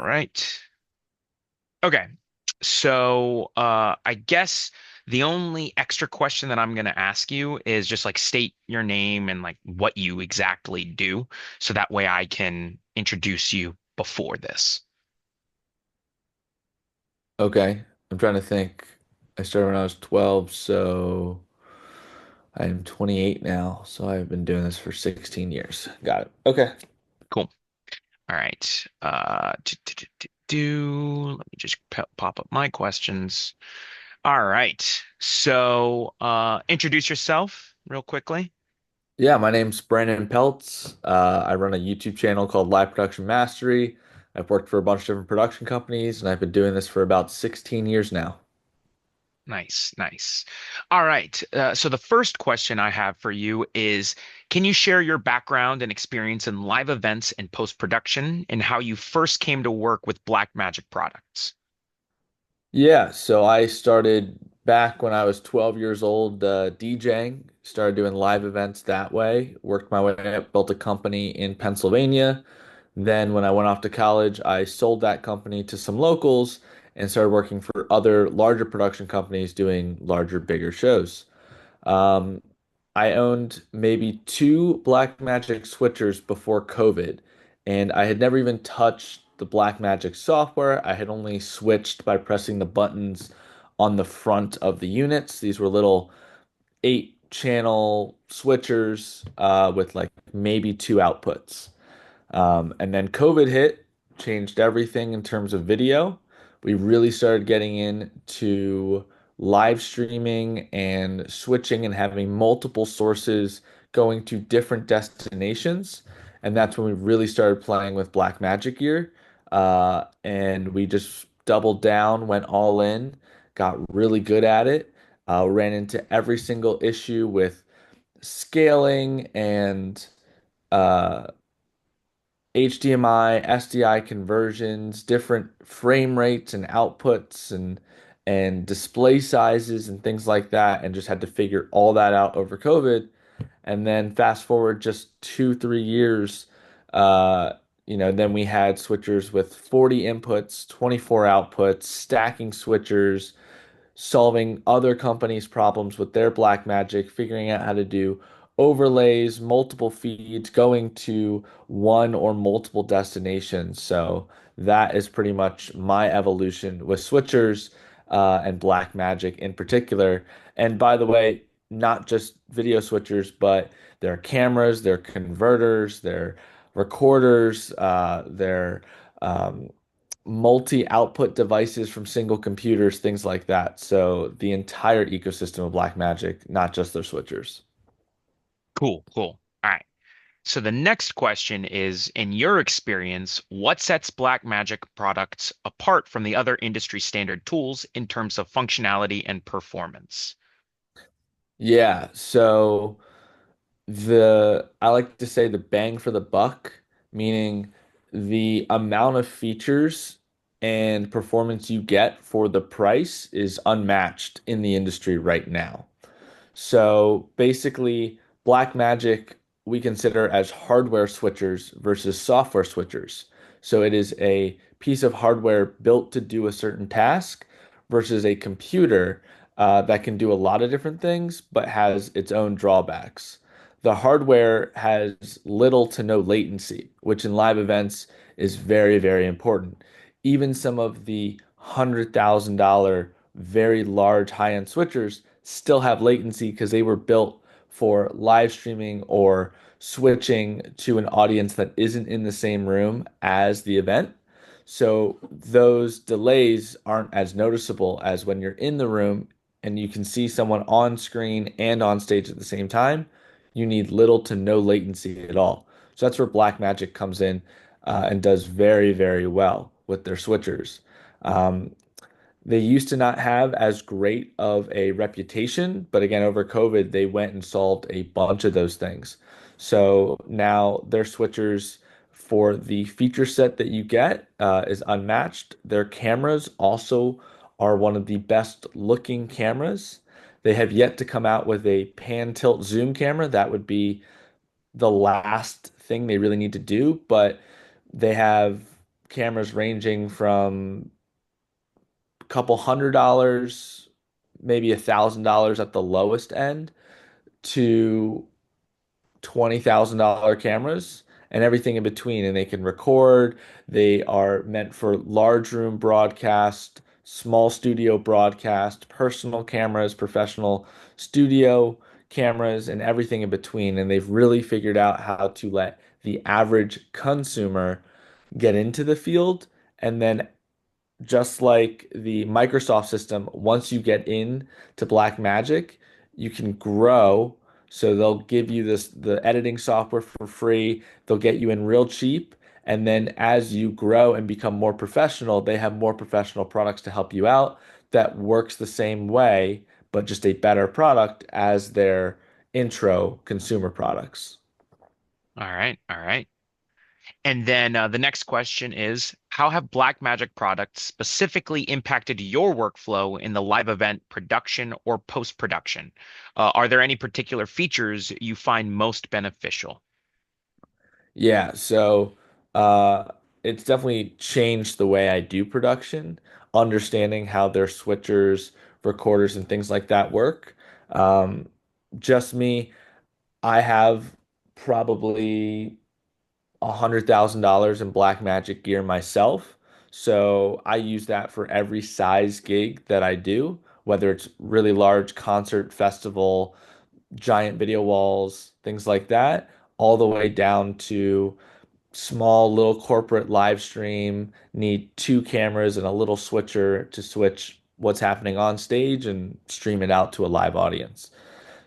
right. Okay. I guess the only extra question that I'm going to ask you is just like state your name and like what you exactly do. So that way I can introduce you before this. Okay. I'm trying to think. I started when I was 12, so I am 28 now. So I've been doing this for 16 years. Got it. Okay. Cool. All right. Let me just pop up my questions. All right. Introduce yourself real quickly. Yeah, my name's Brandon Peltz. I run a YouTube channel called Live Production Mastery. I've worked for a bunch of different production companies, and I've been doing this for about 16 years now. Nice, nice. All right. So the first question I have for you is, can you share your background and experience in live events and post-production and how you first came to work with Blackmagic products? Yeah, so I started back when I was 12 years old, DJing, started doing live events that way, worked my way up, built a company in Pennsylvania. Then when I went off to college, I sold that company to some locals and started working for other larger production companies doing larger, bigger shows. Um, I owned maybe two Blackmagic switchers before COVID, and I had never even touched the Blackmagic software. I had only switched by pressing the buttons on the front of the units. These were little 8 channel switchers with like maybe two outputs. And then COVID hit, changed everything in terms of video. We really started getting into live streaming and switching and having multiple sources going to different destinations. And that's when we really started playing with Black Magic Gear. And we just doubled down, went all in, got really good at it. Ran into every single issue with scaling and uh, HDMI, SDI conversions, different frame rates and outputs and display sizes and things like that, and just had to figure all that out over COVID. And then fast forward just 2, 3 years, uh, then we had switchers with 40 inputs, 24 outputs, stacking switchers, solving other companies' problems with their black magic, figuring out how to do overlays, multiple feeds, going to one or multiple destinations. So that is pretty much my evolution with switchers and black magic in particular. And by the way, not just video switchers, but their cameras, their converters, their recorders, their um, multi-output devices from single computers, things like that. So the entire ecosystem of Blackmagic, not just their switchers. Cool, cool. All right. So the next question is, in your experience, what sets Blackmagic products apart from the other industry standard tools in terms of functionality and performance? Yeah, so the I like to say the bang for the buck, meaning the amount of features and performance you get for the price is unmatched in the industry right now. So basically, Blackmagic we consider as hardware switchers versus software switchers. So it is a piece of hardware built to do a certain task versus a computer that can do a lot of different things but has its own drawbacks. The hardware has little to no latency, which in live events is very, very important. Even some of the $100,000 very large high-end switchers still have latency because they were built for live streaming or switching to an audience that isn't in the same room as the event. So those delays aren't as noticeable as when you're in the room and you can see someone on screen and on stage at the same time. You need little to no latency at all. So that's where Blackmagic comes in and does very, very well with their switchers. Um, they used to not have as great of a reputation, but again, over COVID, they went and solved a bunch of those things. So now their switchers for the feature set that you get is unmatched. Their cameras also are one of the best looking cameras. They have yet to come out with a pan tilt zoom camera. That would be the last thing they really need to do, but they have cameras ranging from a couple $100, maybe $1,000 at the lowest end, to $20,000 cameras and everything in between. And they can record. They are meant for large room broadcast, small studio broadcast, personal cameras, professional studio cameras, and everything in between. And they've really figured out how to let the average consumer get into the field. And then just like the Microsoft system, once you get in to Blackmagic, you can grow. So they'll give you the editing software for free. They'll get you in real cheap. And then as you grow and become more professional, they have more professional products to help you out that works the same way, but just a better product as their intro consumer products. All right, all right. And then the next question is, how have Blackmagic products specifically impacted your workflow in the live event production or post-production? Are there any particular features you find most beneficial? Yeah, so uh, it's definitely changed the way I do production, understanding how their switchers, recorders, and things like that work. Um, just me, I have probably $100,000 in Blackmagic gear myself. So I use that for every size gig that I do, whether it's really large concert, festival, giant video walls, things like that, all the way down to small little corporate live stream, need two cameras and a little switcher to switch what's happening on stage and stream it out to a live audience.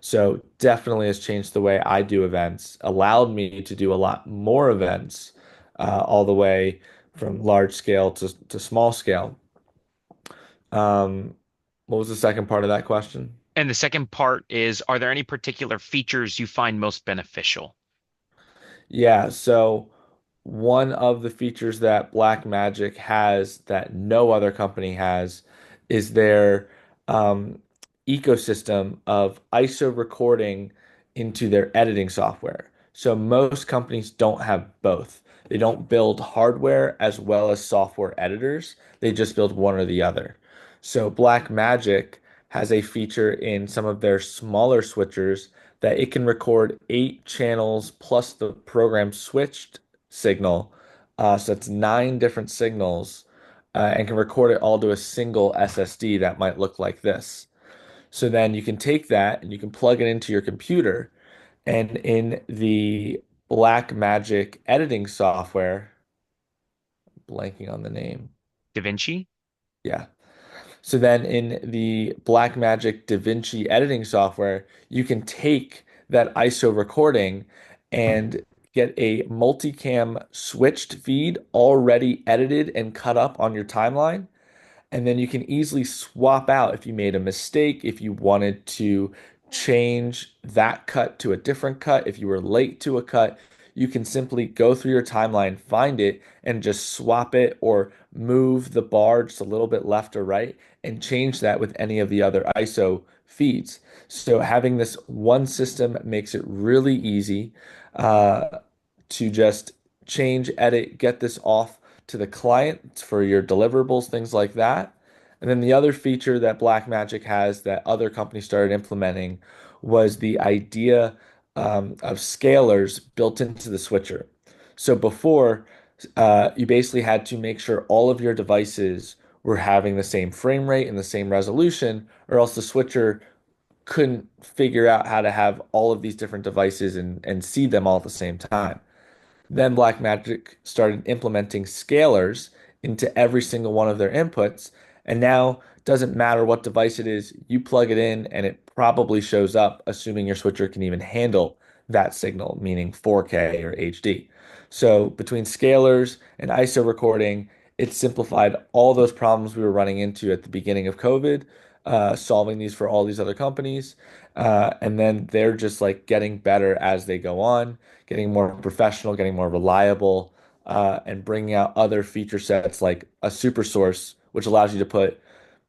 So definitely has changed the way I do events, allowed me to do a lot more events, all the way from large scale to small scale. Um, what was the second part of that question? And the second part is, are there any particular features you find most beneficial? Yeah, so one of the features that Blackmagic has that no other company has is their um, ecosystem of ISO recording into their editing software. So most companies don't have both. They don't build hardware as well as software editors. They just build one or the other. So Blackmagic has a feature in some of their smaller switchers that it can record 8 channels plus the program switched signal. So that's 9 different signals, and can record it all to a single SSD that might look like this. So then you can take that and you can plug it into your computer. And in the Blackmagic editing software, blanking on the name. Da Vinci? Yeah. So then in the Blackmagic DaVinci editing software, you can take that ISO recording and get a multicam switched feed already edited and cut up on your timeline. And then you can easily swap out if you made a mistake, if you wanted to change that cut to a different cut, if you were late to a cut, you can simply go through your timeline, find it, and just swap it or move the bar just a little bit left or right and change that with any of the other ISO feeds. So having this one system makes it really easy uh, to just change, edit, get this off to the client for your deliverables, things like that. And then the other feature that Blackmagic has that other companies started implementing was the idea of scalers built into the switcher. So before, you basically had to make sure all of your devices were having the same frame rate and the same resolution, or else the switcher couldn't figure out how to have all of these different devices and see them all at the same time. Then Blackmagic started implementing scalers into every single one of their inputs. And now it doesn't matter what device it is, you plug it in and it probably shows up, assuming your switcher can even handle that signal, meaning 4K or HD. So between scalers and ISO recording, it simplified all those problems we were running into at the beginning of COVID, solving these for all these other companies. And then they're just like getting better as they go on, getting more professional, getting more reliable, and bringing out other feature sets like a super source, which allows you to put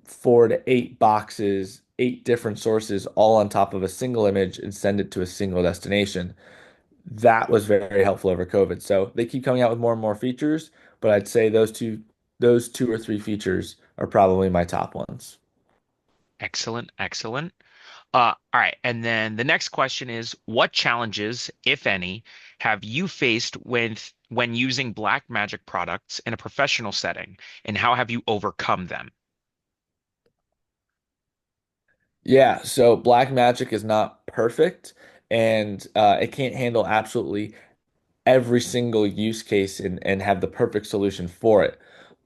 4 to 8 boxes, 8 different sources all on top of a single image and send it to a single destination. That was very helpful over COVID. So they keep coming out with more and more features. but I'd say those two or three features are probably my top ones. Excellent, excellent. All right. And then the next question is, what challenges, if any, have you faced when using Black Magic products in a professional setting, and how have you overcome them? Yeah, so Black Magic is not perfect and it can't handle absolutely every single use case and have the perfect solution for it.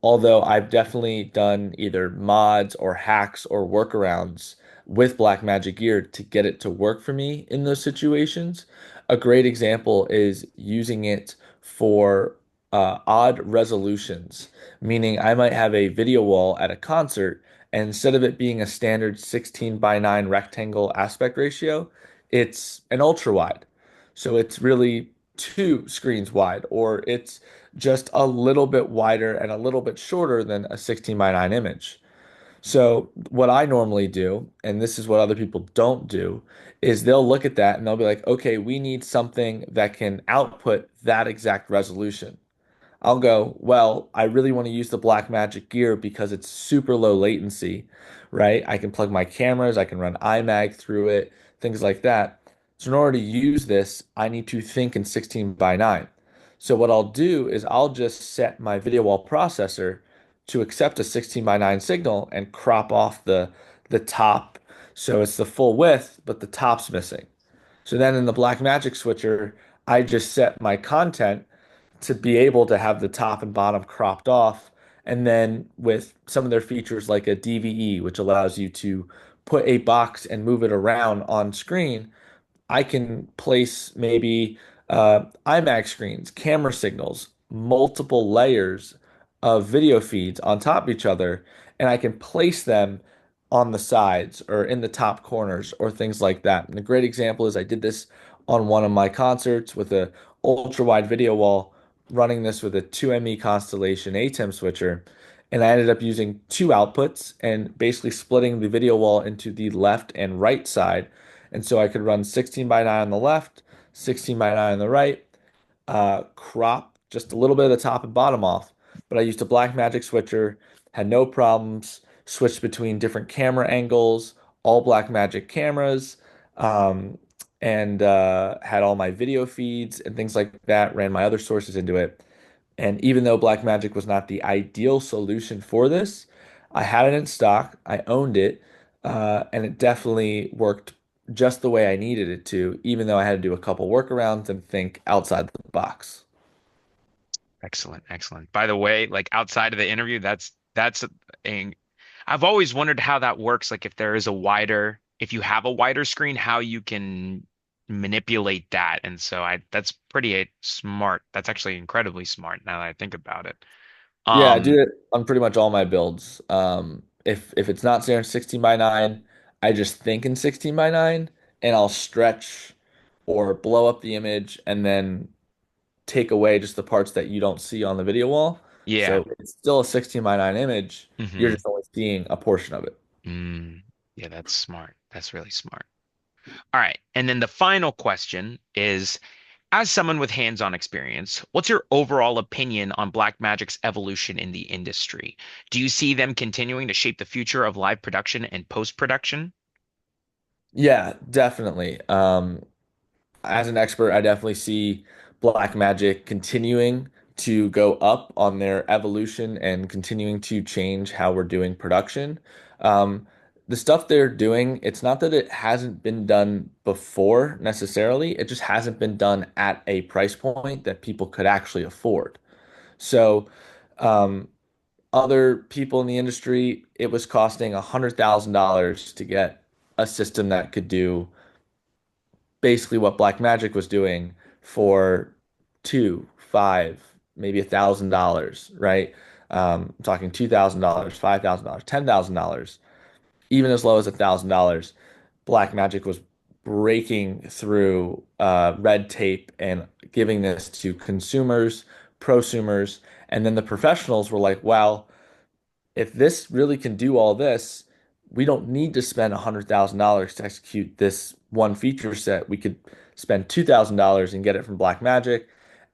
Although I've definitely done either mods or hacks or workarounds with Blackmagic Gear to get it to work for me in those situations. A great example is using it for odd resolutions, meaning I might have a video wall at a concert, and instead of it being a standard 16 by 9 rectangle aspect ratio, it's an ultra wide. So it's really two screens wide, or it's just a little bit wider and a little bit shorter than a 16 by 9 image. So what I normally do, and this is what other people don't do, is they'll look at that and they'll be like, okay, we need something that can output that exact resolution. I'll go, well, I really want to use the Blackmagic Gear because it's super low latency, right? I can plug my cameras, I can run iMag through it, things like that. So in order to use this, I need to think in 16 by 9. So what I'll do is I'll just set my video wall processor to accept a 16 by 9 signal and crop off the top so it's the full width, but the top's missing. So then in the Blackmagic switcher, I just set my content to be able to have the top and bottom cropped off. And then with some of their features like a DVE, which allows you to put a box and move it around on screen, I can place maybe IMAX screens, camera signals, multiple layers of video feeds on top of each other, and I can place them on the sides or in the top corners or things like that. And a great example is I did this on one of my concerts with a ultra wide video wall, running this with a 2ME Constellation ATEM switcher. And I ended up using two outputs and basically splitting the video wall into the left and right side, and so I could run 16 by 9 on the left, 16 by 9 on the right, crop just a little bit of the top and bottom off. But I used a Blackmagic switcher, had no problems, switched between different camera angles, all Blackmagic cameras, um, and had all my video feeds and things like that, ran my other sources into it. And even though Blackmagic was not the ideal solution for this, I had it in stock, I owned it, and it definitely worked just the way I needed it to, even though I had to do a couple workarounds and think outside the box. Excellent, excellent. By the way, like outside of the interview, a, I've always wondered how that works. Like if you have a wider screen, how you can manipulate that. And so that's pretty smart. That's actually incredibly smart now that I think about it. Yeah, I Um, do it on pretty much all my builds. If it's not standard 16 by 9, I just think in 16 by 9 and I'll stretch or blow up the image and then take away just the parts that you don't see on the video wall. yeah. So it's still a 16 by 9 image. You're Hmm. just only seeing a portion of it. Yeah, that's smart. That's really smart. All right. And then the final question is, as someone with hands-on experience, what's your overall opinion on Blackmagic's evolution in the industry? Do you see them continuing to shape the future of live production and post-production? Yeah, definitely. As an expert, I definitely see Black Magic continuing to go up on their evolution and continuing to change how we're doing production. Um, the stuff they're doing, it's not that it hasn't been done before necessarily, it just hasn't been done at a price point that people could actually afford. So, um, other people in the industry, it was costing $100,000 to get a system that could do basically what Black Magic was doing for two, five, maybe $1,000, right? I'm talking $2,000, $5,000, $10,000, even as low as $1,000. Black Magic was breaking through red tape and giving this to consumers, prosumers, and then the professionals were like, "Wow, if this really can do all this, we don't need to spend $100,000 to execute this one feature set. We could spend $2,000 and get it from Blackmagic,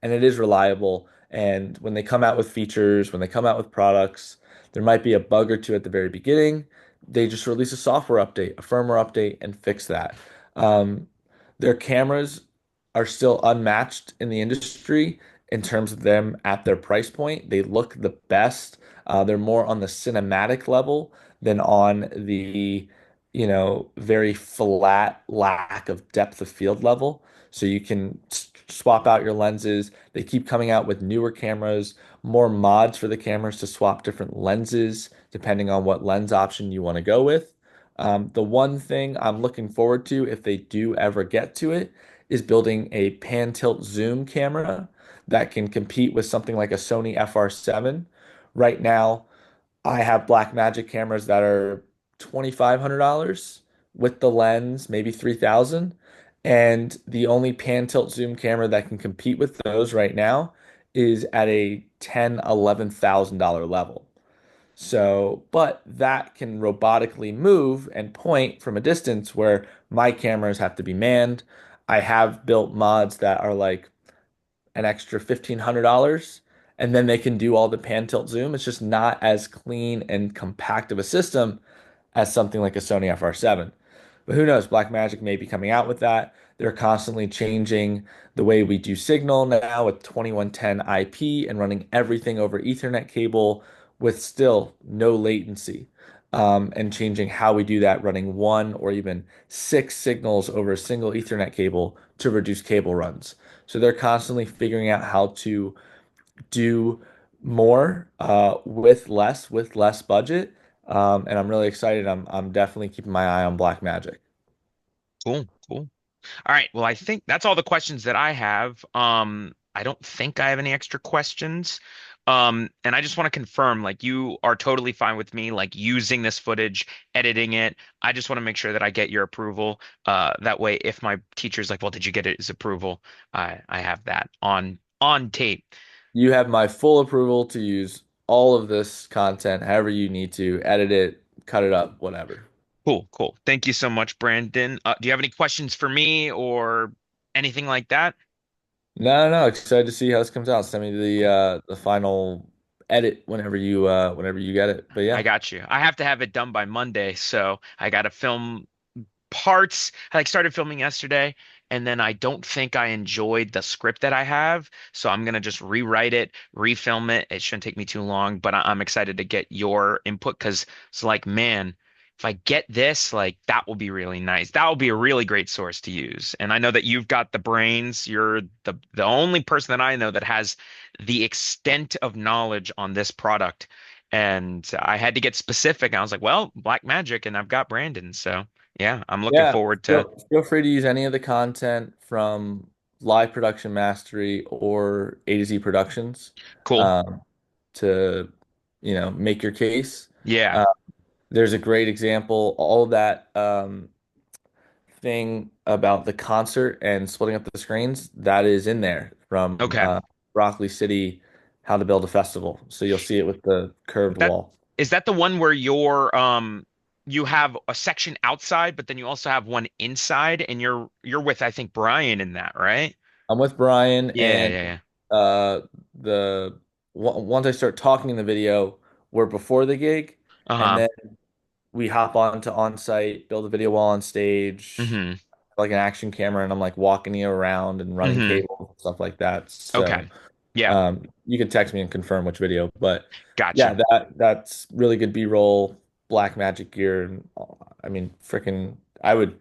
and it is reliable And when they come out with features, when they come out with products, there might be a bug or two at the very beginning. They just release a software update, a firmware update, and fix that. Um, their cameras are still unmatched in the industry in terms of them at their price point. They look the best. They're more on the cinematic level than on the, very flat lack of depth of field level. So you can swap out your lenses. They keep coming out with newer cameras, more mods for the cameras to swap different lenses depending on what lens option you want to go with. The one thing I'm looking forward to, if they do ever get to it, is building a pan tilt zoom camera that can compete with something like a Sony FR7. Right now, I have Blackmagic cameras that are $2,500 with the lens, maybe 3,000. And the only pan tilt zoom camera that can compete with those right now is at a $11,000 level. So, but that can robotically move and point from a distance where my cameras have to be manned. I have built mods that are like an extra $1,500, and then they can do all the pan tilt zoom. It's just not as clean and compact of a system as something like a Sony FR7. But who knows? Blackmagic may be coming out with that. They're constantly changing the way we do signal now with 2110 IP and running everything over Ethernet cable with still no latency. And changing how we do that, running one or even six signals over a single Ethernet cable to reduce cable runs. So they're constantly figuring out how to do more with less budget. And I'm really excited. I'm definitely keeping my eye on Black Magic. Cool, cool. All right. Well, I think that's all the questions that I have. I don't think I have any extra questions. And I just want to confirm, like, you are totally fine with me, like, using this footage, editing it. I just want to make sure that I get your approval. That way, if my teacher's like, "Well, did you get his approval?" I have that on tape. You have my full approval to use all of this content however you need to, edit it, cut it up, whatever. Cool, cool. Thank you so much, Brandon. Do you have any questions for me or anything like that? No, no, no. Excited to see how this comes out. Send me the final edit whenever you get it. But I yeah. got you. I have to have it done by Monday, so I got to film parts. I like started filming yesterday, and then I don't think I enjoyed the script that I have, so I'm gonna just rewrite it, refilm it. It shouldn't take me too long, but I'm excited to get your input because it's like, man, if I get this, like that will be really nice. That will be a really great source to use. And I know that you've got the brains. You're the only person that I know that has the extent of knowledge on this product. And I had to get specific. I was like, well, Black Magic, and I've got Brandon, so. Yeah, I'm looking Yeah, forward to feel free to use any of the content from Live Production Mastery or A to Z Productions cool. um, to, make your case. Yeah. Uh, there's a great example, all of that thing about the concert and splitting up the screens, that is in there from Okay. Broccoli City, How to Build a Festival. So you'll see it with the curved That wall. is that the one where you have a section outside, but then you also have one inside, and you're with I think Brian in that, right? I'm with Brian, Yeah, and yeah, yeah. uh, once I start talking in the video, we're before the gig, and Uh-huh. then we hop on to on site, build a video wall on stage, Mm-hmm. like an action camera, and I'm like walking you around and running Mm-hmm. cables and stuff like that. So Okay. Yeah. you can text me and confirm which video, but yeah, Gotcha. that's really good B-roll, black magic gear, and I mean, freaking, I would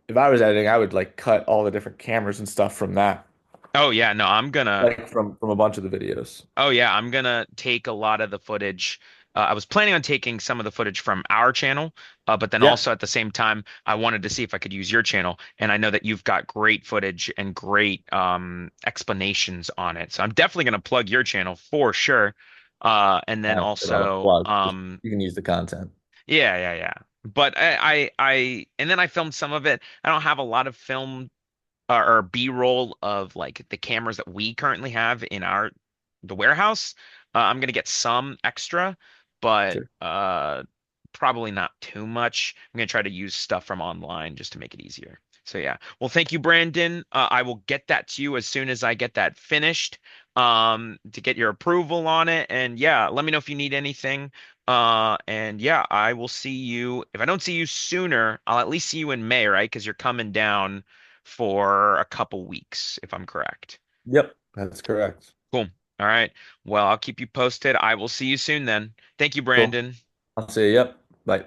if I was editing, I would like cut all the different cameras and stuff from that, Oh yeah, no, I'm gonna like from a bunch of the videos. Oh yeah, I'm gonna take a lot of the footage. I was planning on taking some of the footage from our channel, but then Yeah, also at the same time, I wanted to see if I could use your channel. And I know that you've got great footage and great explanations on it. So I'm definitely gonna plug your channel for sure. And then that's what I would also, plug. Just you can use the content. yeah, yeah, yeah. But and then I filmed some of it. I don't have a lot of film or B-roll of like the cameras that we currently have in the warehouse. I'm gonna get some extra, but Sure. probably not too much. I'm gonna try to use stuff from online just to make it easier. So yeah. Well, thank you, Brandon. I will get that to you as soon as I get that finished. to get your approval on it. And yeah, let me know if you need anything. And yeah, I will see you. If I don't see you sooner, I'll at least see you in May, right? Because you're coming down for a couple weeks, if I'm correct. Yep, that's correct. Cool. All right. Well, I'll keep you posted. I will see you soon then. Thank you, Cool. Brandon. I'll say, yep. Bye.